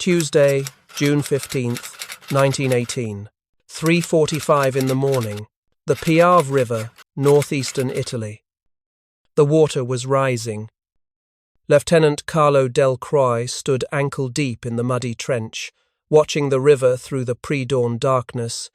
Tuesday, June 15th, 1918. 3:45 in the morning. The Piave River, northeastern Italy. The water was rising. Lieutenant Carlo Del Croix stood ankle-deep in the muddy trench, watching the river through the pre-dawn darkness,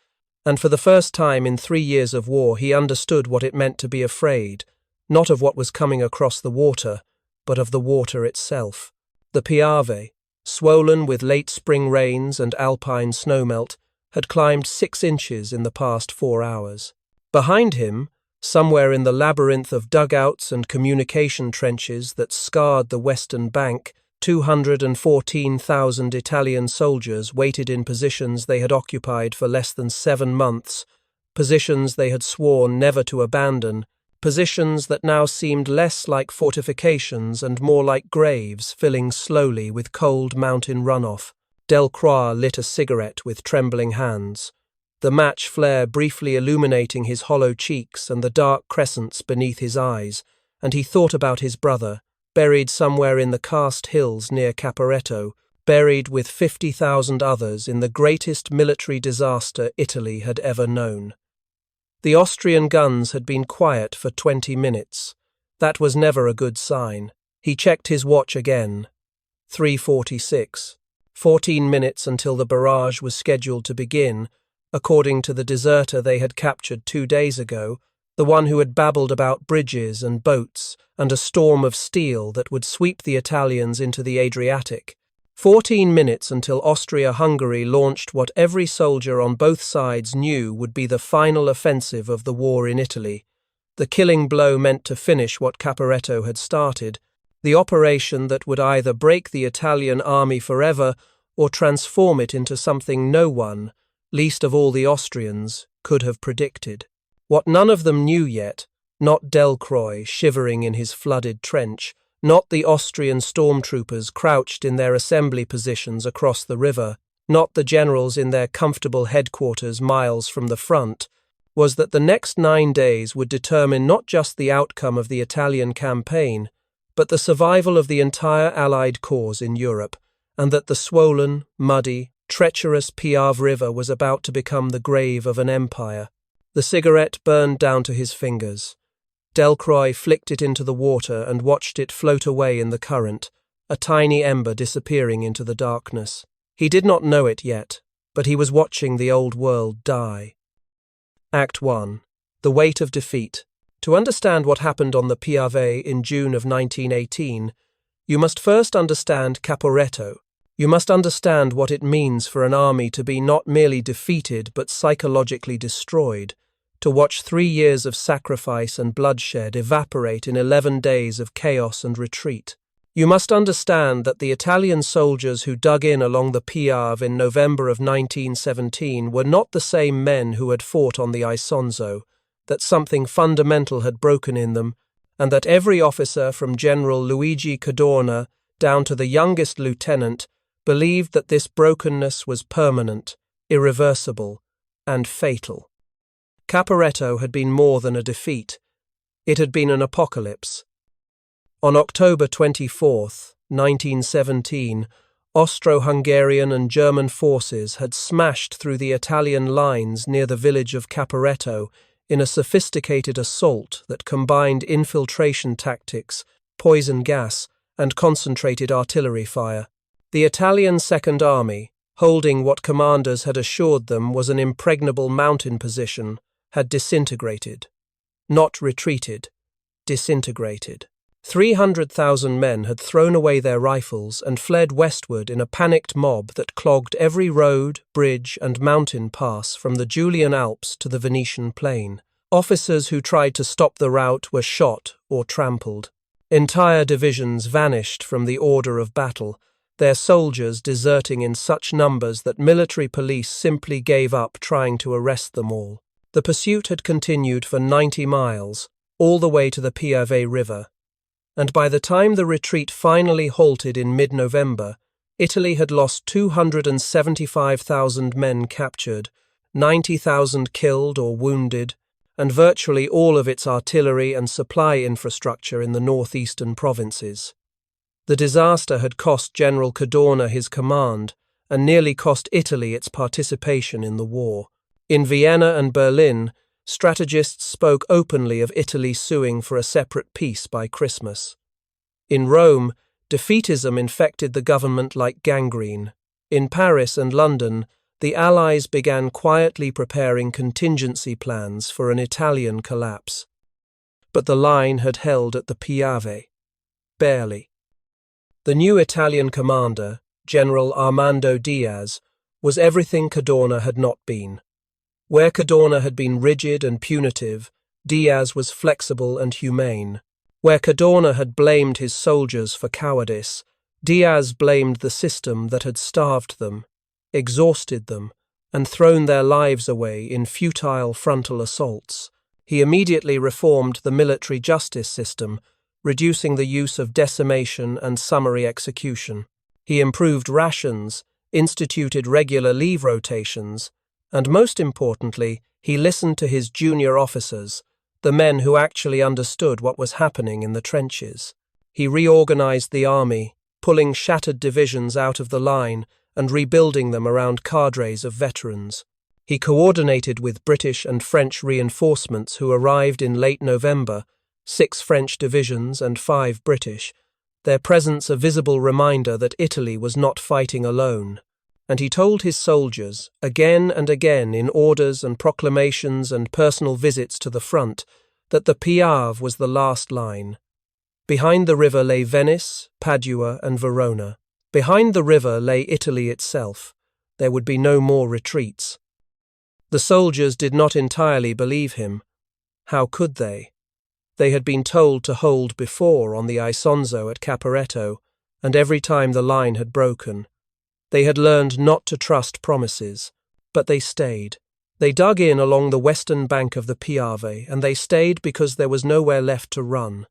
and for the first time in 3 years of war he understood what it meant to be afraid, not of what was coming across the water, but of the water itself. The Piave, swollen with late spring rains and Alpine snowmelt, had climbed 6 inches in the past 4 hours. Behind him, somewhere in the labyrinth of dugouts and communication trenches that scarred the western bank, 214,000 Italian soldiers waited in positions they had occupied for less than 7 months, positions they had sworn never to abandon, positions that now seemed less like fortifications and more like graves filling slowly with cold mountain runoff. Del Croix lit a cigarette with trembling hands, the match flare briefly illuminating his hollow cheeks and the dark crescents beneath his eyes, and he thought about his brother, buried somewhere in the karst hills near Caporetto, buried with 50,000 others in the greatest military disaster Italy had ever known. The Austrian guns had been quiet for 20 minutes. That was never a good sign. He checked his watch again. 3:46. 14 minutes until the barrage was scheduled to begin, according to the deserter they had captured 2 days ago, the one who had babbled about bridges and boats and a storm of steel that would sweep the Italians into the Adriatic. 14 minutes until Austria-Hungary launched what every soldier on both sides knew would be the final offensive of the war in Italy, the killing blow meant to finish what Caporetto had started, the operation that would either break the Italian army forever or transform it into something no one, least of all the Austrians, could have predicted. What none of them knew yet, not Del Croix shivering in his flooded trench, not the Austrian stormtroopers crouched in their assembly positions across the river, not the generals in their comfortable headquarters miles from the front, was that the next 9 days would determine not just the outcome of the Italian campaign, but the survival of the entire Allied cause in Europe, and that the swollen, muddy, treacherous Piave River was about to become the grave of an empire. The cigarette burned down to his fingers. Del Croix flicked it into the water and watched it float away in the current, a tiny ember disappearing into the darkness. He did not know it yet, but he was watching the old world die. Act 1. The Weight of Defeat. To understand what happened on the Piave in June of 1918, you must first understand Caporetto. You must understand what it means for an army to be not merely defeated but psychologically destroyed, to watch 3 years of sacrifice and bloodshed evaporate in 11 days of chaos and retreat. You must understand that the Italian soldiers who dug in along the Piave in November of 1917 were not the same men who had fought on the Isonzo, that something fundamental had broken in them, and that every officer from General Luigi Cadorna down to the youngest lieutenant believed that this brokenness was permanent, irreversible, and fatal. Caporetto had been more than a defeat. It had been an apocalypse. On October 24, 1917, Austro-Hungarian and German forces had smashed through the Italian lines near the village of Caporetto in a sophisticated assault that combined infiltration tactics, poison gas, and concentrated artillery fire. The Italian Second Army, holding what commanders had assured them was an impregnable mountain position, had disintegrated. Not retreated, disintegrated. 300,000 men had thrown away their rifles and fled westward in a panicked mob that clogged every road, bridge, and mountain pass from the Julian Alps to the Venetian plain. Officers who tried to stop the rout were shot or trampled. Entire divisions vanished from the order of battle, their soldiers deserting in such numbers that military police simply gave up trying to arrest them all. The pursuit had continued for 90 miles, all the way to the Piave River, and by the time the retreat finally halted in mid-November, Italy had lost 275,000 men captured, 90,000 killed or wounded, and virtually all of its artillery and supply infrastructure in the northeastern provinces. The disaster had cost General Cadorna his command and nearly cost Italy its participation in the war. In Vienna and Berlin, strategists spoke openly of Italy suing for a separate peace by Christmas. In Rome, defeatism infected the government like gangrene. In Paris and London, the Allies began quietly preparing contingency plans for an Italian collapse. But the line had held at the Piave. Barely. The new Italian commander, General Armando Diaz, was everything Cadorna had not been. Where Cadorna had been rigid and punitive, Diaz was flexible and humane. Where Cadorna had blamed his soldiers for cowardice, Diaz blamed the system that had starved them, exhausted them, and thrown their lives away in futile frontal assaults. He immediately reformed the military justice system, reducing the use of decimation and summary execution. He improved rations, instituted regular leave rotations, and most importantly, he listened to his junior officers, the men who actually understood what was happening in the trenches. He reorganized the army, pulling shattered divisions out of the line and rebuilding them around cadres of veterans. He coordinated with British and French reinforcements who arrived in late November, 6 French divisions and 5 British, their presence a visible reminder that Italy was not fighting alone. And he told his soldiers, again and again in orders and proclamations and personal visits to the front, that the Piave was the last line. Behind the river lay Venice, Padua, and Verona. Behind the river lay Italy itself. There would be no more retreats. The soldiers did not entirely believe him. How could they? They had been told to hold before on the Isonzo at Caporetto, and every time the line had broken. They had learned not to trust promises, but they stayed. They dug in along the western bank of the Piave, and they stayed because there was nowhere left to run.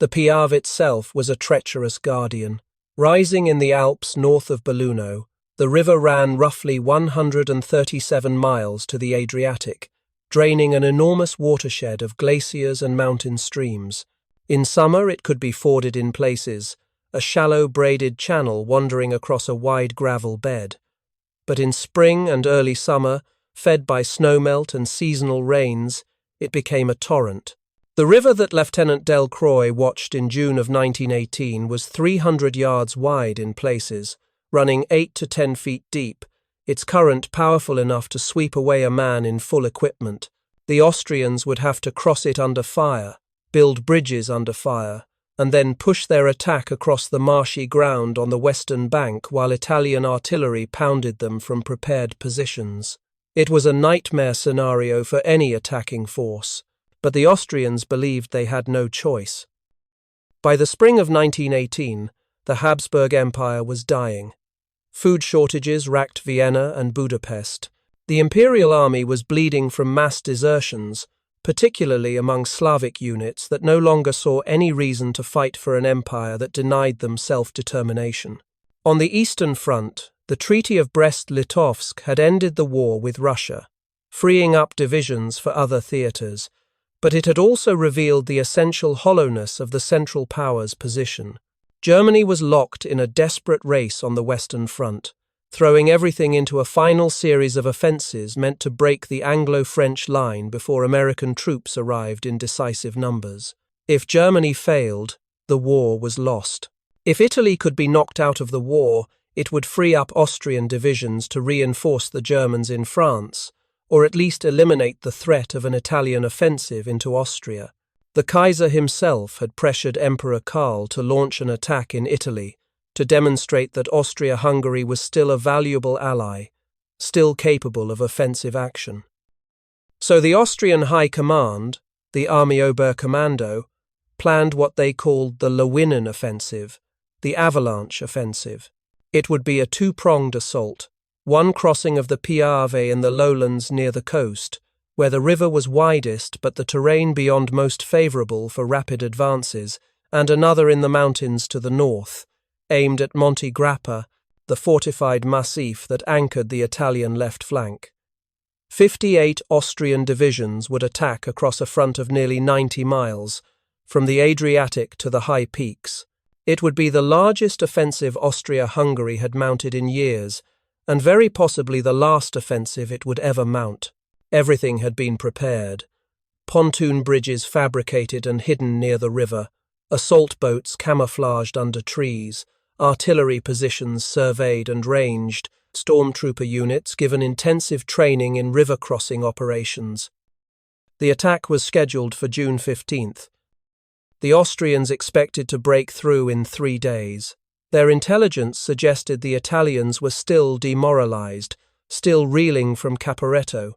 The Piave itself was a treacherous guardian. Rising in the Alps north of Belluno, the river ran roughly 137 miles to the Adriatic, draining an enormous watershed of glaciers and mountain streams. In summer it could be forded in places, a shallow braided channel wandering across a wide gravel bed. But in spring and early summer, fed by snowmelt and seasonal rains, it became a torrent. The river that Lieutenant Delcroix watched in June of 1918 was 300 yards wide in places, running 8 to 10 feet deep, its current powerful enough to sweep away a man in full equipment. The Austrians would have to cross it under fire, build bridges under fire, and then push their attack across the marshy ground on the western bank while Italian artillery pounded them from prepared positions. It was a nightmare scenario for any attacking force, but the Austrians believed they had no choice. By the spring of 1918, the Habsburg Empire was dying. Food shortages racked Vienna and Budapest. The Imperial Army was bleeding from mass desertions, particularly among Slavic units that no longer saw any reason to fight for an empire that denied them self-determination. On the Eastern Front, the Treaty of Brest-Litovsk had ended the war with Russia, freeing up divisions for other theatres, but it had also revealed the essential hollowness of the Central Powers' position. Germany was locked in a desperate race on the Western Front, throwing everything into a final series of offences meant to break the Anglo-French line before American troops arrived in decisive numbers. If Germany failed, the war was lost. If Italy could be knocked out of the war, it would free up Austrian divisions to reinforce the Germans in France, or at least eliminate the threat of an Italian offensive into Austria. The Kaiser himself had pressured Emperor Karl to launch an attack in Italy to demonstrate that Austria-Hungary was still a valuable ally, still capable of offensive action. So the Austrian High Command, the Armeeoberkommando, planned what they called the Lewinnen offensive, the Avalanche offensive. It would be a two-pronged assault, one crossing of the Piave in the lowlands near the coast, where the river was widest but the terrain beyond most favourable for rapid advances, and another in the mountains to the north, aimed at Monte Grappa, the fortified massif that anchored the Italian left flank. 58 Austrian divisions would attack across a front of nearly 90 miles, from the Adriatic to the high peaks. It would be the largest offensive Austria-Hungary had mounted in years, and very possibly the last offensive it would ever mount. Everything had been prepared. Pontoon bridges fabricated and hidden near the river, assault boats camouflaged under trees, artillery positions surveyed and ranged, stormtrooper units given intensive training in river crossing operations. The attack was scheduled for June 15th. The Austrians expected to break through in 3 days. Their intelligence suggested the Italians were still demoralized, still reeling from Caporetto,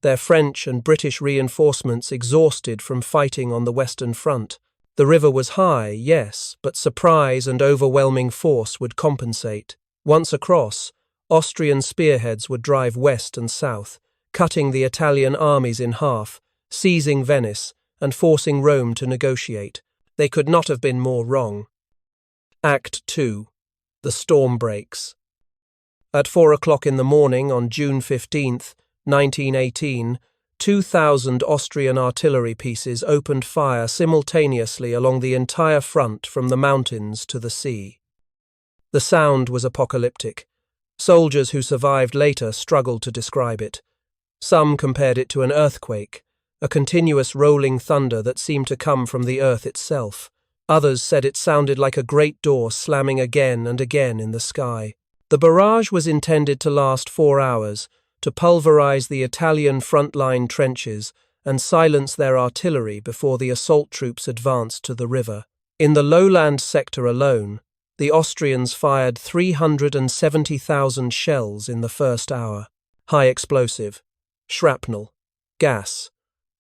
their French and British reinforcements exhausted from fighting on the Western Front. The river was high, yes, but surprise and overwhelming force would compensate. Once across, Austrian spearheads would drive west and south, cutting the Italian armies in half, seizing Venice, and forcing Rome to negotiate. They could not have been more wrong. Act 2. The storm breaks. At 4 o'clock in the morning on June 15th, 1918, 2,000 Austrian artillery pieces opened fire simultaneously along the entire front from the mountains to the sea. The sound was apocalyptic. Soldiers who survived later struggled to describe it. Some compared it to an earthquake, a continuous rolling thunder that seemed to come from the earth itself. Others said it sounded like a great door slamming again and again in the sky. The barrage was intended to last 4 hours, to pulverize the Italian front-line trenches and silence their artillery before the assault troops advanced to the river. In the lowland sector alone, the Austrians fired 370,000 shells in the first hour. High explosive, shrapnel, gas.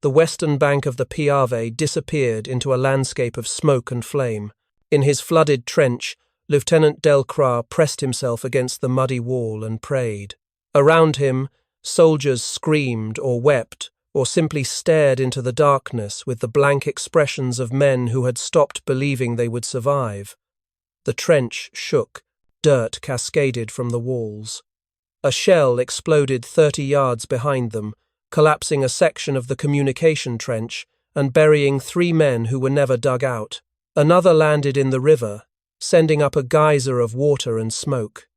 The western bank of the Piave disappeared into a landscape of smoke and flame. In his flooded trench, Lieutenant Delcroix pressed himself against the muddy wall and prayed. Around him, soldiers screamed or wept or simply stared into the darkness with the blank expressions of men who had stopped believing they would survive. The trench shook, dirt cascaded from the walls. A shell exploded 30 yards behind them, collapsing a section of the communication trench and burying 3 men who were never dug out. Another landed in the river, sending up a geyser of water and smoke.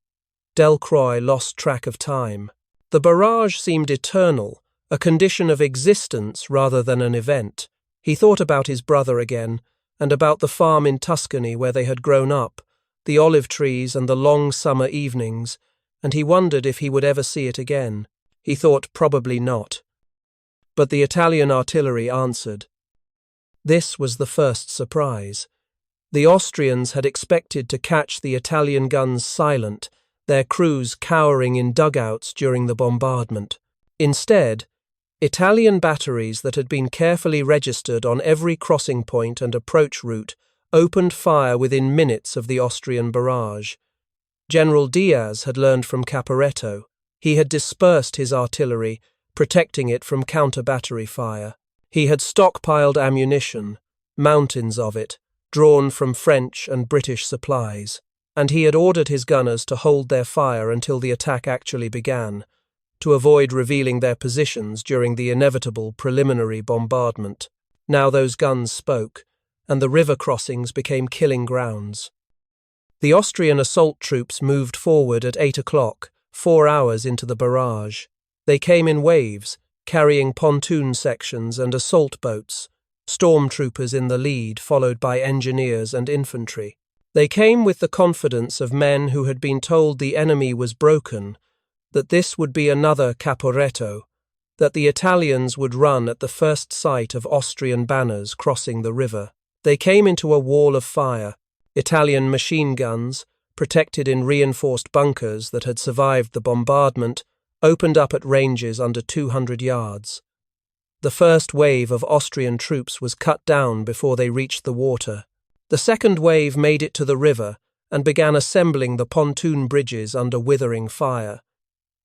Delcroix lost track of time. The barrage seemed eternal, a condition of existence rather than an event. He thought about his brother again, and about the farm in Tuscany where they had grown up, the olive trees and the long summer evenings, and he wondered if he would ever see it again. He thought probably not. But the Italian artillery answered. This was the first surprise. The Austrians had expected to catch the Italian guns silent, their crews cowering in dugouts during the bombardment. Instead, Italian batteries that had been carefully registered on every crossing point and approach route opened fire within minutes of the Austrian barrage. General Diaz had learned from Caporetto. He had dispersed his artillery, protecting it from counter-battery fire. He had stockpiled ammunition, mountains of it, drawn from French and British supplies, and he had ordered his gunners to hold their fire until the attack actually began, to avoid revealing their positions during the inevitable preliminary bombardment. Now those guns spoke, and the river crossings became killing grounds. The Austrian assault troops moved forward at 8 o'clock, 4 hours into the barrage. They came in waves, carrying pontoon sections and assault boats, stormtroopers in the lead, followed by engineers and infantry. They came with the confidence of men who had been told the enemy was broken, that this would be another Caporetto, that the Italians would run at the first sight of Austrian banners crossing the river. They came into a wall of fire. Italian machine guns, protected in reinforced bunkers that had survived the bombardment, opened up at ranges under 200 yards. The first wave of Austrian troops was cut down before they reached the water. The second wave made it to the river and began assembling the pontoon bridges under withering fire.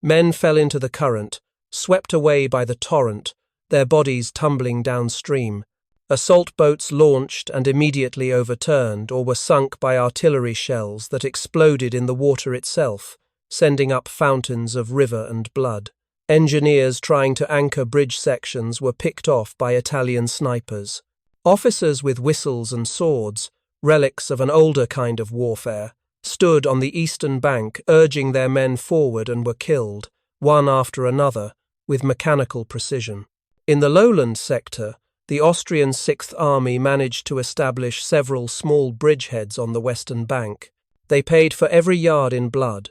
Men fell into the current, swept away by the torrent, their bodies tumbling downstream. Assault boats launched and immediately overturned or were sunk by artillery shells that exploded in the water itself, sending up fountains of river and blood. Engineers trying to anchor bridge sections were picked off by Italian snipers. Officers with whistles and swords, relics of an older kind of warfare, stood on the eastern bank urging their men forward and were killed, one after another, with mechanical precision. In the lowland sector, the Austrian Sixth Army managed to establish several small bridgeheads on the western bank. They paid for every yard in blood.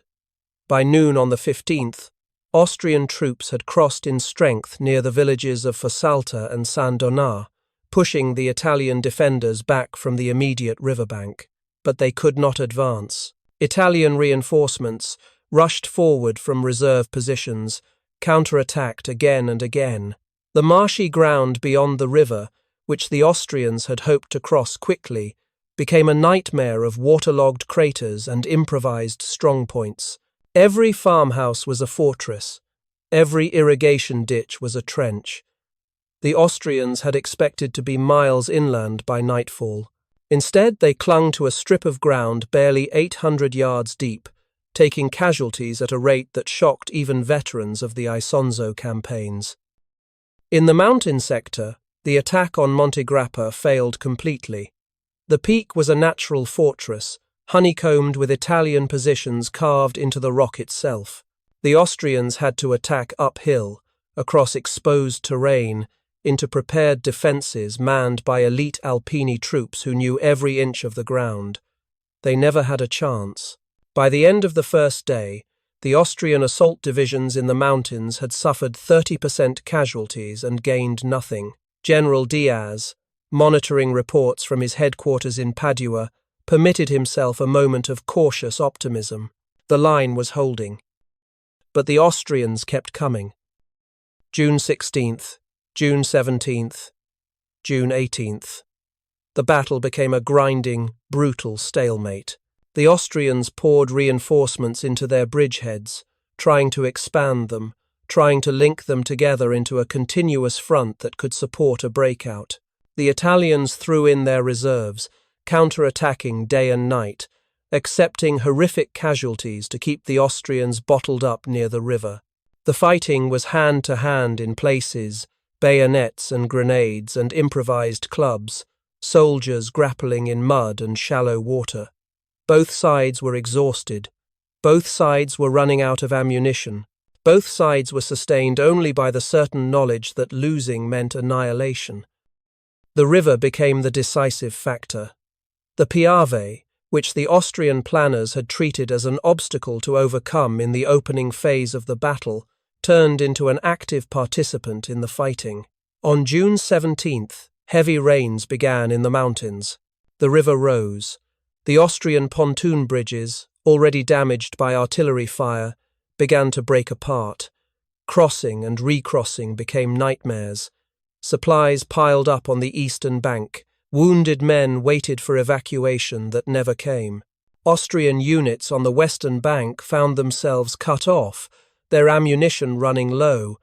By noon on the 15th, Austrian troops had crossed in strength near the villages of Fossalta and San Donà, pushing the Italian defenders back from the immediate riverbank. But they could not advance. Italian reinforcements rushed forward from reserve positions, counterattacked again and again. The marshy ground beyond the river, which the Austrians had hoped to cross quickly, became a nightmare of waterlogged craters and improvised strongpoints. Every farmhouse was a fortress. Every irrigation ditch was a trench. The Austrians had expected to be miles inland by nightfall. Instead, they clung to a strip of ground barely 800 yards deep, taking casualties at a rate that shocked even veterans of the Isonzo campaigns. In the mountain sector, the attack on Monte Grappa failed completely. The peak was a natural fortress, honeycombed with Italian positions carved into the rock itself. The Austrians had to attack uphill, across exposed terrain, into prepared defences manned by elite Alpine troops who knew every inch of the ground. They never had a chance. By the end of the first day, the Austrian assault divisions in the mountains had suffered 30% casualties and gained nothing. General Diaz, monitoring reports from his headquarters in Padua, permitted himself a moment of cautious optimism. The line was holding. But the Austrians kept coming. June 16th, June 17th, June 18th. The battle became a grinding, brutal stalemate. The Austrians poured reinforcements into their bridgeheads, trying to expand them, trying to link them together into a continuous front that could support a breakout. The Italians threw in their reserves, counter-attacking day and night, accepting horrific casualties to keep the Austrians bottled up near the river. The fighting was hand-to-hand in places, bayonets and grenades and improvised clubs, soldiers grappling in mud and shallow water. Both sides were exhausted. Both sides were running out of ammunition. Both sides were sustained only by the certain knowledge that losing meant annihilation. The river became the decisive factor. The Piave, which the Austrian planners had treated as an obstacle to overcome in the opening phase of the battle, turned into an active participant in the fighting. On June 17th, heavy rains began in the mountains. The river rose. The Austrian pontoon bridges, already damaged by artillery fire, began to break apart. Crossing and recrossing became nightmares. Supplies piled up on the eastern bank. Wounded men waited for evacuation that never came. Austrian units on the western bank found themselves cut off, their ammunition running low,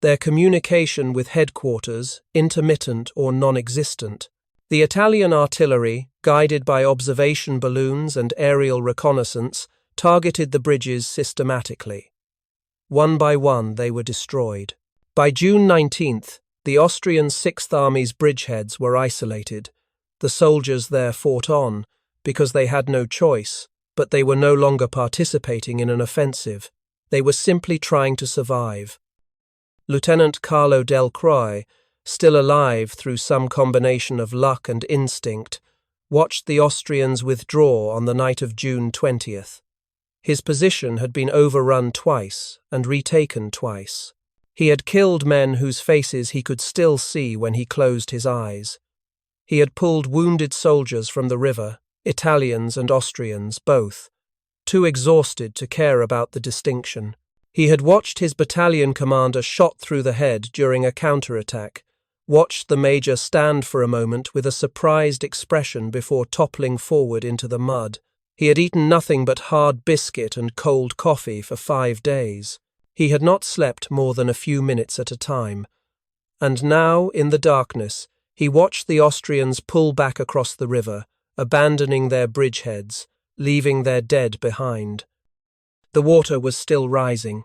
their communication with headquarters intermittent or non-existent. The Italian artillery, guided by observation balloons and aerial reconnaissance, targeted the bridges systematically. One by one they were destroyed. By June 19th, the Austrian Sixth Army's bridgeheads were isolated. The soldiers there fought on, because they had no choice, but they were no longer participating in an offensive. They were simply trying to survive. Lieutenant Carlo Del Croix, still alive through some combination of luck and instinct, watched the Austrians withdraw on the night of June 20th. His position had been overrun twice and retaken twice. He had killed men whose faces he could still see when he closed his eyes. He had pulled wounded soldiers from the river, Italians and Austrians, both, too exhausted to care about the distinction. He had watched his battalion commander shot through the head during a counterattack, watched the major stand for a moment with a surprised expression before toppling forward into the mud. He had eaten nothing but hard biscuit and cold coffee for 5 days. He had not slept more than a few minutes at a time. And now, in the darkness, he watched the Austrians pull back across the river, abandoning their bridgeheads, leaving their dead behind. The water was still rising.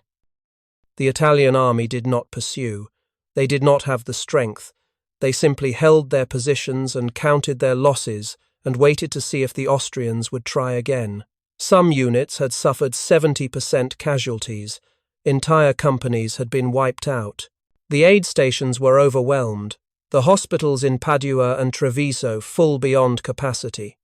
The Italian army did not pursue. They did not have the strength. They simply held their positions and counted their losses and waited to see if the Austrians would try again. Some units had suffered 70% casualties. Entire companies had been wiped out. The aid stations were overwhelmed, the hospitals in Padua and Treviso full beyond capacity.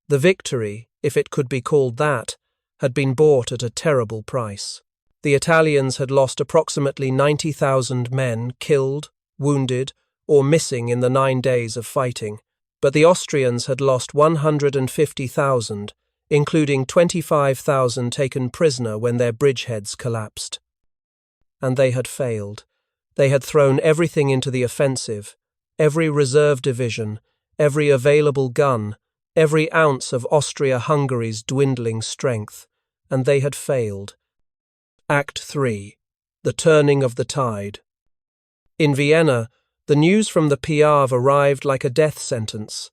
The victory, if it could be called that, had been bought at a terrible price. The Italians had lost approximately 90,000 men killed, wounded, or missing in the 9 days of fighting, but the Austrians had lost 150,000, including 25,000 taken prisoner when their bridgeheads collapsed. And they had failed. They had thrown everything into the offensive, every reserve division, every available gun, every ounce of Austria-Hungary's dwindling strength, and they had failed. Act 3. The Turning of the Tide. In Vienna, the news from the Piave arrived like a death sentence.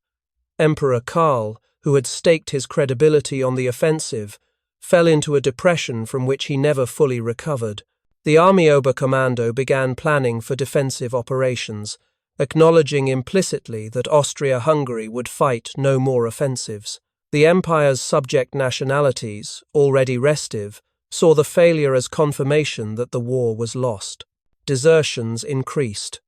Emperor Karl, who had staked his credibility on the offensive, fell into a depression from which he never fully recovered. The Armeeoberkommando began planning for defensive operations, acknowledging implicitly that Austria-Hungary would fight no more offensives. The empire's subject nationalities, already restive, saw the failure as confirmation that the war was lost. Desertions increased.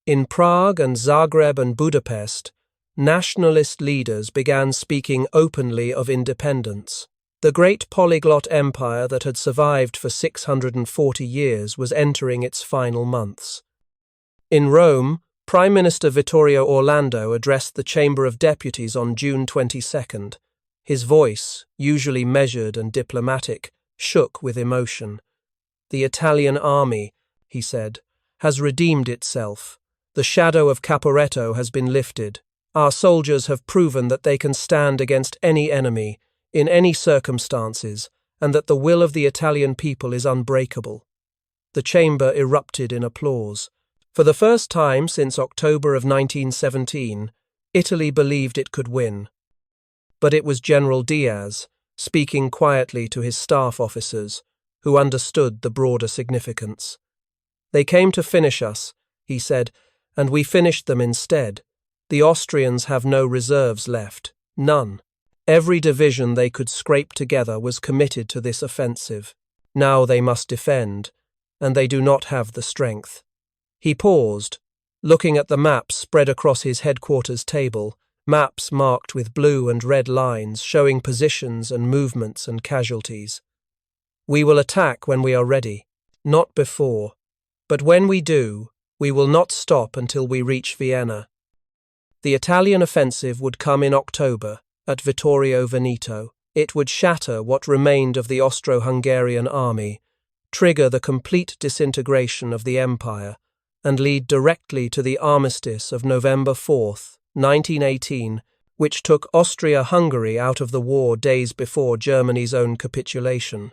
In Prague and Zagreb and Budapest, nationalist leaders began speaking openly of independence. The great polyglot empire that had survived for 640 years was entering its final months. In Rome, Prime Minister Vittorio Orlando addressed the Chamber of Deputies on June 22nd. His voice, usually measured and diplomatic, shook with emotion. "The Italian army," he said, "has redeemed itself. The shadow of Caporetto has been lifted. Our soldiers have proven that they can stand against any enemy, in any circumstances, and that the will of the Italian people is unbreakable." The chamber erupted in applause. For the first time since October of 1917, Italy believed it could win. But it was General Diaz, speaking quietly to his staff officers, who understood the broader significance. "They came to finish us," he said, "and we finished them instead. The Austrians have no reserves left, none. Every division they could scrape together was committed to this offensive. Now they must defend, and they do not have the strength." He paused, looking at the maps spread across his headquarters table, maps marked with blue and red lines showing positions and movements and casualties. "We will attack when we are ready, not before. But when we do, we will not stop until we reach Vienna." The Italian offensive would come in October, at Vittorio Veneto. It would shatter what remained of the Austro-Hungarian army, trigger the complete disintegration of the empire, and lead directly to the armistice of November 4th, 1918, which took Austria-Hungary out of the war days before Germany's own capitulation.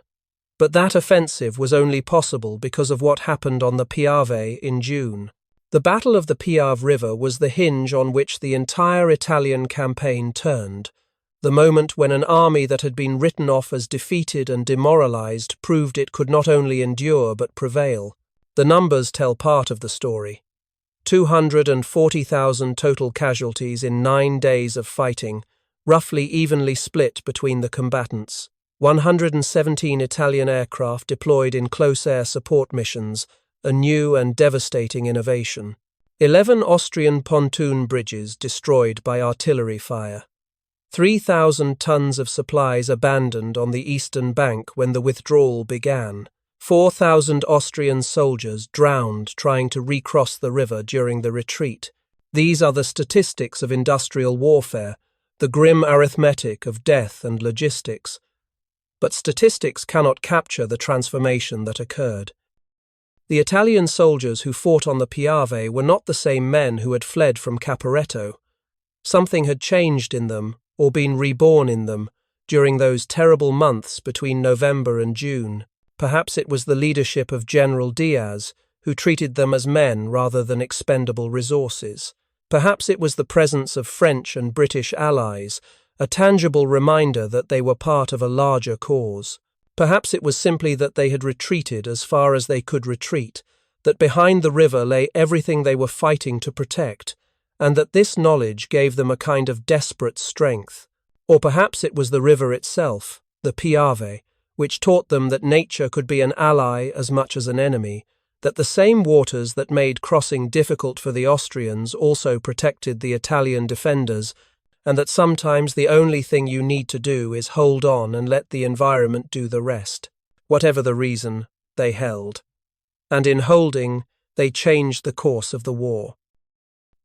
But that offensive was only possible because of what happened on the Piave in June. The Battle of the Piave River was the hinge on which the entire Italian campaign turned, the moment when an army that had been written off as defeated and demoralized proved it could not only endure but prevail. The numbers tell part of the story. 240,000 total casualties in 9 days of fighting, roughly evenly split between the combatants. 117 Italian aircraft deployed in close air support missions, a new and devastating innovation. 11 Austrian pontoon bridges destroyed by artillery fire. 3,000 tons of supplies abandoned on the eastern bank when the withdrawal began. 4,000 Austrian soldiers drowned trying to recross the river during the retreat. These are the statistics of industrial warfare, the grim arithmetic of death and logistics. But statistics cannot capture the transformation that occurred. The Italian soldiers who fought on the Piave were not the same men who had fled from Caporetto. Something had changed in them, or been reborn in them, during those terrible months between November and June. Perhaps it was the leadership of General Diaz, who treated them as men rather than expendable resources. Perhaps it was the presence of French and British allies, a tangible reminder that they were part of a larger cause. Perhaps it was simply that they had retreated as far as they could retreat, that behind the river lay everything they were fighting to protect, and that this knowledge gave them a kind of desperate strength. Or perhaps it was the river itself, the Piave, which taught them that nature could be an ally as much as an enemy, that the same waters that made crossing difficult for the Austrians also protected the Italian defenders, and that sometimes the only thing you need to do is hold on and let the environment do the rest. Whatever the reason, they held. And in holding, they changed the course of the war.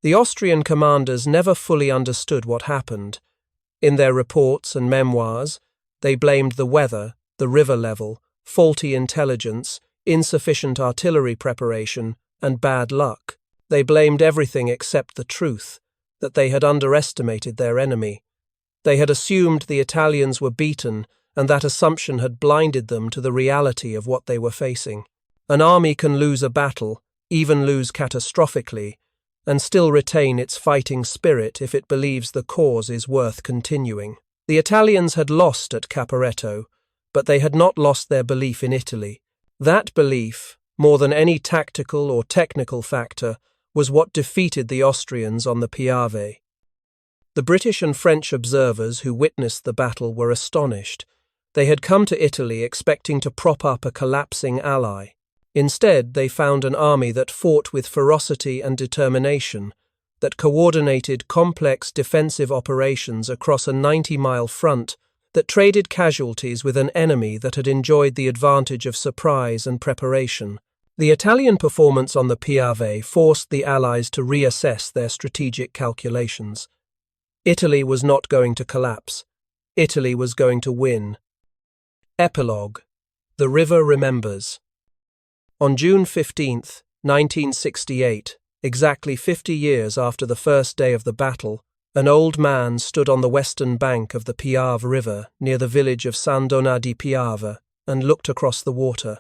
The Austrian commanders never fully understood what happened. In their reports and memoirs, they blamed the weather, the river level, faulty intelligence, insufficient artillery preparation, and bad luck. They blamed everything except the truth, that they had underestimated their enemy. They had assumed the Italians were beaten, and that assumption had blinded them to the reality of what they were facing. An army can lose a battle, even lose catastrophically, and still retain its fighting spirit if it believes the cause is worth continuing. The Italians had lost at Caporetto, but they had not lost their belief in Italy. That belief, more than any tactical or technical factor, was what defeated the Austrians on the Piave. The British and French observers who witnessed the battle were astonished. They had come to Italy expecting to prop up a collapsing ally. Instead, they found an army that fought with ferocity and determination, that coordinated complex defensive operations across a 90-mile front, that traded casualties with an enemy that had enjoyed the advantage of surprise and preparation. The Italian performance on the Piave forced the Allies to reassess their strategic calculations. Italy was not going to collapse. Italy was going to win. Epilogue. The River Remembers. On June 15, 1968, exactly 50 years after the first day of the battle, an old man stood on the western bank of the Piave River near the village of San Donà di Piave and looked across the water.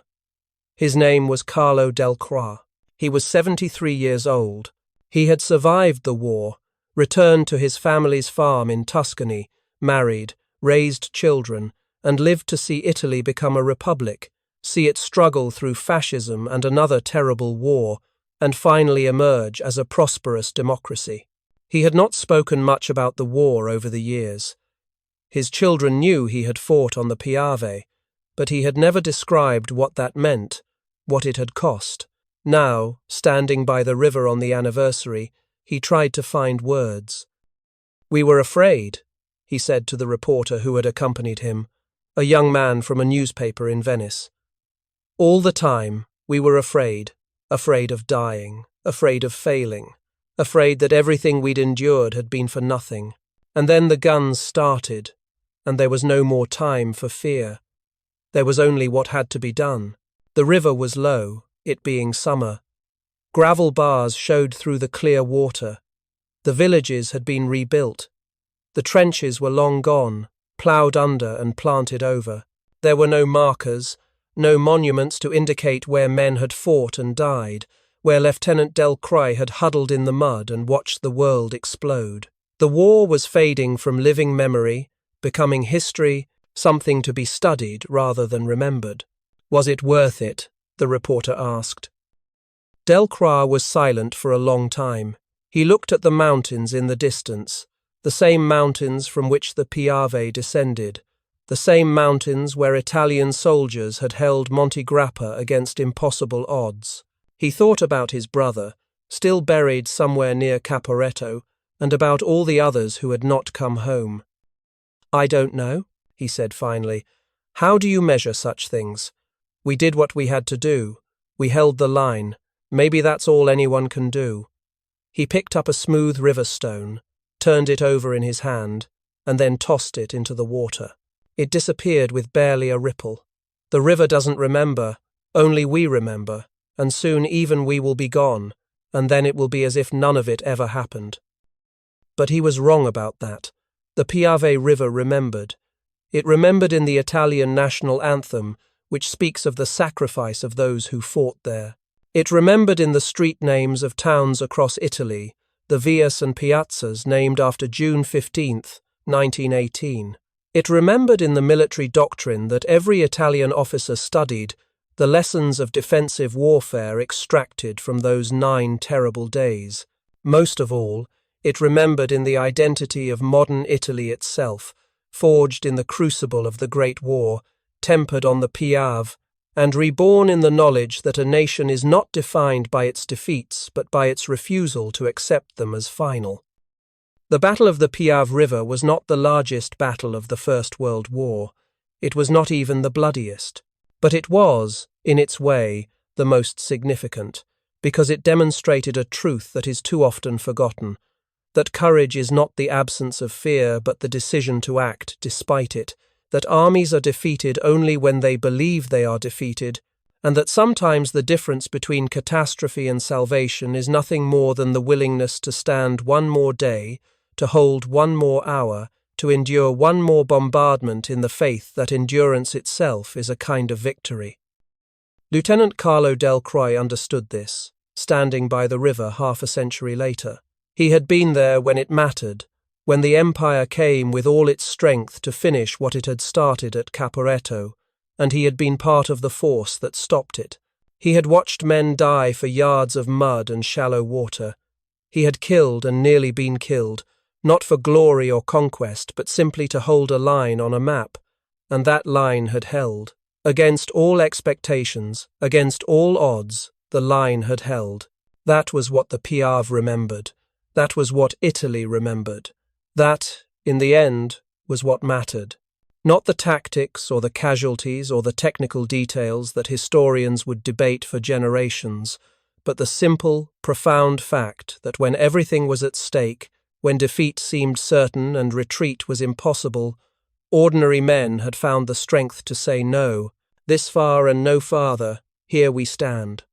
His name was Carlo Del Croix. He was 73 years old. He had survived the war, returned to his family's farm in Tuscany, married, raised children, and lived to see Italy become a republic, see it struggle through fascism and another terrible war, and finally emerge as a prosperous democracy. He had not spoken much about the war over the years. His children knew he had fought on the Piave, but he had never described what that meant, what it had cost. Now, standing by the river on the anniversary, he tried to find words. "We were afraid," he said to the reporter who had accompanied him, a young man from a newspaper in Venice. "All the time, we were afraid of dying, afraid of failing, afraid that everything we'd endured had been for nothing. And then the guns started, and there was no more time for fear. There was only what had to be done. The river was low, it being summer. Gravel bars showed through the clear water. The villages had been rebuilt. The trenches were long gone, ploughed under and planted over. There were no markers, no monuments to indicate where men had fought and died, where Lieutenant Del Croix had huddled in the mud and watched the world explode. The war was fading from living memory, becoming history, something to be studied rather than remembered. Was it worth it? The reporter asked. Del Croix was silent for a long time. He looked at the mountains in the distance, the same mountains from which the Piave descended, the same mountains where Italian soldiers had held Monte Grappa against impossible odds. He thought about his brother, still buried somewhere near Caporetto, and about all the others who had not come home. "I don't know," he said finally. "How do you measure such things? We did what we had to do. We held the line. Maybe that's all anyone can do." He picked up a smooth river stone, turned it over in his hand, and then tossed it into the water. It disappeared with barely a ripple. The river doesn't remember, only we remember, and soon even we will be gone, and then it will be as if none of it ever happened. But he was wrong about that. The Piave River remembered. It remembered in the Italian national anthem, which speaks of the sacrifice of those who fought there. It remembered in the street names of towns across Italy, the vias and piazzas named after June 15, 1918. It remembered in the military doctrine that every Italian officer studied, the lessons of defensive warfare extracted from those 9 terrible days. Most of all, It remembered in the identity of modern Italy itself, forged in the crucible of the Great War, tempered on the Piave, and reborn in the knowledge that a nation is not defined by its defeats but by its refusal to accept them as final. The Battle of the Piave River was not the largest battle of the First World War. It was not even the bloodiest. But it was, in its way, the most significant, because it demonstrated a truth that is too often forgotten, that courage is not the absence of fear but the decision to act despite it, that armies are defeated only when they believe they are defeated, and that sometimes the difference between catastrophe and salvation is nothing more than the willingness to stand one more day, to hold one more hour, to endure one more bombardment in the faith that endurance itself is a kind of victory. Lieutenant Carlo Delcroix understood this, standing by the river half a century later. He had been there when it mattered, when the Empire came with all its strength to finish what it had started at Caporetto, and he had been part of the force that stopped it. He had watched men die for yards of mud and shallow water. He had killed and nearly been killed, not for glory or conquest, but simply to hold a line on a map, and that line had held. Against all expectations, against all odds, the line had held. That was what the Piave remembered. That was what Italy remembered. That, in the end, was what mattered. Not the tactics or the casualties or the technical details that historians would debate for generations, but the simple, profound fact that when everything was at stake, when defeat seemed certain and retreat was impossible, ordinary men had found the strength to say no, this far and no farther, here we stand.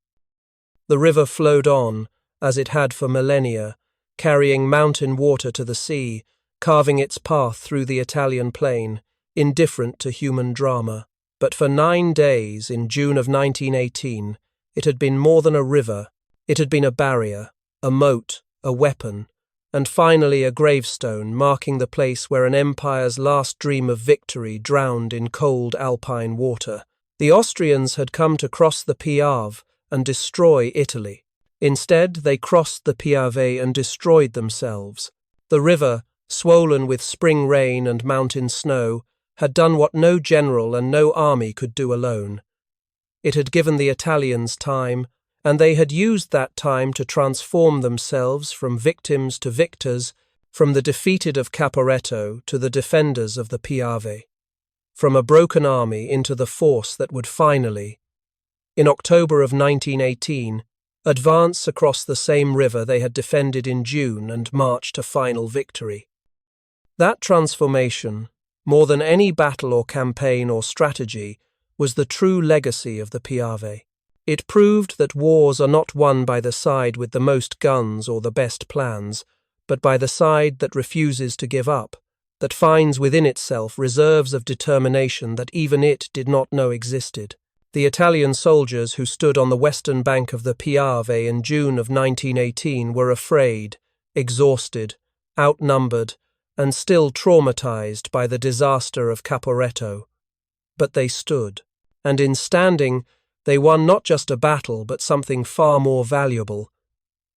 The river flowed on, as it had for millennia, carrying mountain water to the sea, carving its path through the Italian plain, indifferent to human drama. But for 9 days, in June of 1918, it had been more than a river. It had been a barrier, a moat, a weapon, and finally a gravestone marking the place where an empire's last dream of victory drowned in cold Alpine water. The Austrians had come to cross the Piave and destroy Italy. Instead, they crossed the Piave and destroyed themselves. The river, swollen with spring rain and mountain snow, had done what no general and no army could do alone. It had given the Italians time, and they had used that time to transform themselves from victims to victors, from the defeated of Caporetto to the defenders of the Piave, from a broken army into the force that would finally, in October of 1918, advance across the same river they had defended in June and march to final victory. That transformation, more than any battle or campaign or strategy, was the true legacy of the Piave. It proved that wars are not won by the side with the most guns or the best plans, but by the side that refuses to give up, that finds within itself reserves of determination that even it did not know existed. The Italian soldiers who stood on the western bank of the Piave in June of 1918 were afraid, exhausted, outnumbered, and still traumatized by the disaster of Caporetto. But they stood, and in standing, they won not just a battle but something far more valuable.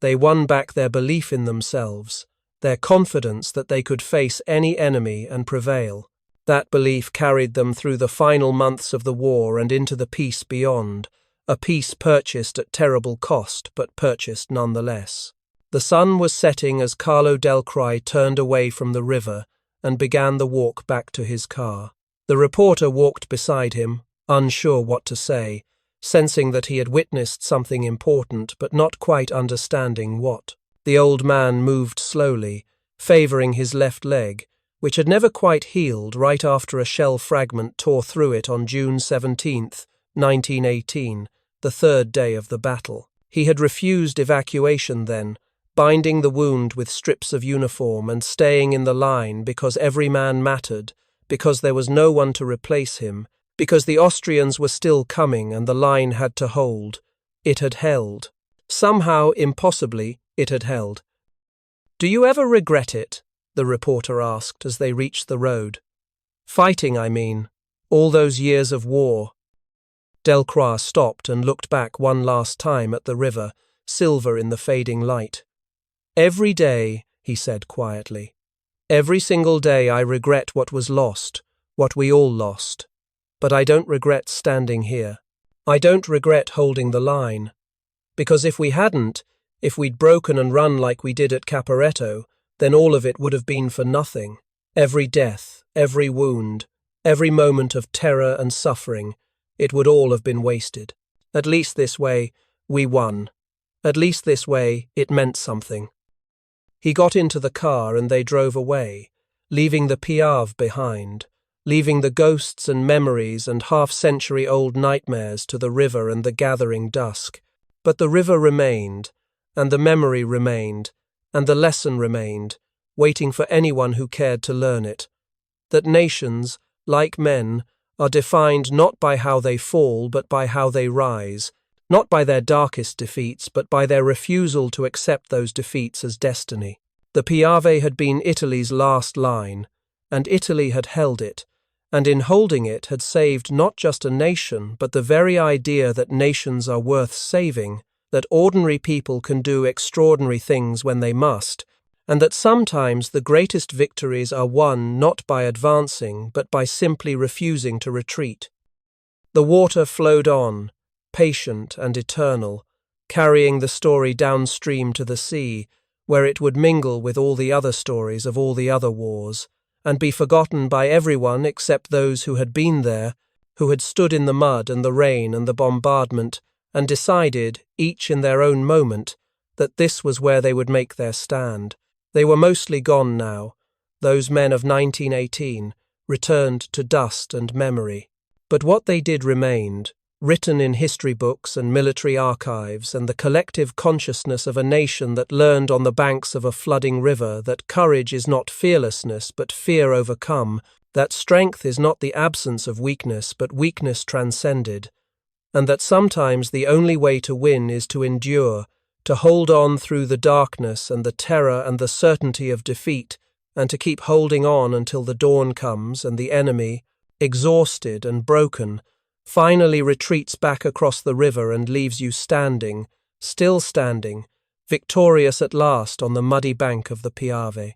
They won back their belief in themselves, their confidence that they could face any enemy and prevail. That belief carried them through the final months of the war and into the peace beyond, a peace purchased at terrible cost, but purchased nonetheless. The sun was setting as Carlo Delcroix turned away from the river and began the walk back to his car. The reporter walked beside him, unsure what to say, sensing that he had witnessed something important but not quite understanding what. The old man moved slowly, favouring his left leg, which had never quite healed right after a shell fragment tore through it on June 17, 1918, the third day of the battle. He had refused evacuation then, binding the wound with strips of uniform and staying in the line because every man mattered, because there was no one to replace him, because the Austrians were still coming and the line had to hold. It had held. Somehow, impossibly, it had held. "Do you ever regret it?" the reporter asked as they reached the road. "Fighting, I mean. All those years of war." Delcroix stopped and looked back one last time at the river, silver in the fading light. Every day, he said quietly. Every single day I regret what was lost, what we all lost. But I don't regret standing here. I don't regret holding the line. Because if we hadn't, if we'd broken and run like we did at Caporetto, then all of it would have been for nothing. Every death, every wound, every moment of terror and suffering, it would all have been wasted. At least this way, we won. At least this way, it meant something. He got into the car and they drove away, leaving the Piave behind, leaving the ghosts and memories and half-century-old nightmares to the river and the gathering dusk. But the river remained, and the memory remained, and the lesson remained, waiting for anyone who cared to learn it. That nations, like men, are defined not by how they fall but by how they rise, not by their darkest defeats but by their refusal to accept those defeats as destiny. The Piave had been Italy's last line, and Italy had held it, and in holding it had saved not just a nation but the very idea that nations are worth saving, that ordinary people can do extraordinary things when they must, and that sometimes the greatest victories are won not by advancing but by simply refusing to retreat. The water flowed on, patient and eternal, carrying the story downstream to the sea, where it would mingle with all the other stories of all the other wars, and be forgotten by everyone except those who had been there, who had stood in the mud and the rain and the bombardment, and decided, each in their own moment, that this was where they would make their stand. They were mostly gone now, those men of 1918, returned to dust and memory. But what they did remained, written in history books and military archives, and the collective consciousness of a nation that learned on the banks of a flooding river that courage is not fearlessness but fear overcome, that strength is not the absence of weakness but weakness transcended, and that sometimes the only way to win is to endure, to hold on through the darkness and the terror and the certainty of defeat, and to keep holding on until the dawn comes and the enemy, exhausted and broken, finally retreats back across the river and leaves you standing, still standing, victorious at last on the muddy bank of the Piave.